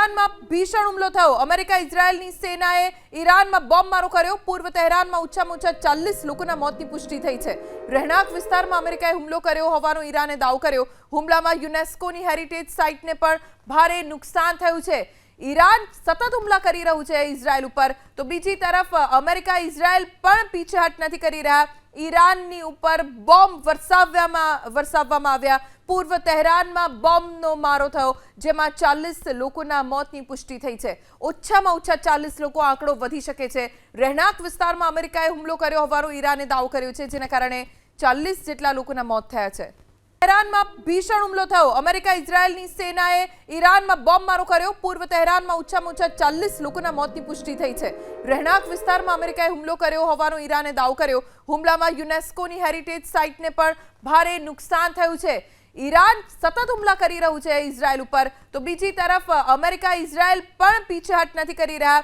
ઈરાનમાં ભીષણ હુમલો થયો। અમેરિકા ઇઝરાયલની સેનાએ ઈરાનમાં બોમ્બમારો કર્યો। પૂર્વ તહેરાનમાં ઓછામાં ઓછા 40 લોકોના મોતની પુષ્ટિ થઈ છે। રહેણાંક વિસ્તારમાં અમેરિકાએ હુમલો કર્યો હોવાનો ઈરાને દાવો કર્યો। હુમલામાં યુનેસ્કોની હેરિટેજ સાઇટને પણ ભારે નુકસાન થયું છે। ઈરાન સતત હુમલા કરી રહ્યું છે ઇઝરાયલ ઉપર, તો બીજી તરફ અમેરિકા ઇઝરાયલ પણ પીછેહટ નથી કરી રહ્યા। ઈરાનની ઉપર બોમ્બ વરસાવવામાં આવ્યા। પૂર્વ તહેરાનમાં બોમ્બનો મારો થયો, જેમાં 40 લોકોના મોતની પુષ્ટિ થઈ છે। ઓછામાં ઓછા 40 લોકો આંકડો વધી શકે છે। રહેણાંક વિસ્તારમાં અમેરિકાએ હુમલો કર્યો હોવાનો ઈરાને દાવો કર્યો છે, જેના કારણે 40 જેટલા લોકોના મોત થયા છે। તહેરાનમાં ભીષણ હુમલો થયો। અમેરિકા ઇઝરાયલની સેનાએ ઈરાનમાં બોમ્બમારો કર્યો। પૂર્વ તહેરાનમાં ઓછામાં ઓછા 40 લોકોના મોતની પુષ્ટિ થઈ છે। રહેણાંક વિસ્તારમાં અમેરિકાએ હુમલો કર્યો હોવાનો ઈરાને દાવો કર્યો। હુમલામાં યુનેસ્કોની હેરિટેજ સાઇટને પણ ભારે નુકસાન થયું છે। ઈરાન સતત હુમલા કરી રહ્યું છે ઇઝરાયલ ઉપર, તો બીજી તરફ અમેરિકા ઇઝરાયલ પણ પીછેહટ નથી કરી રહ્યા।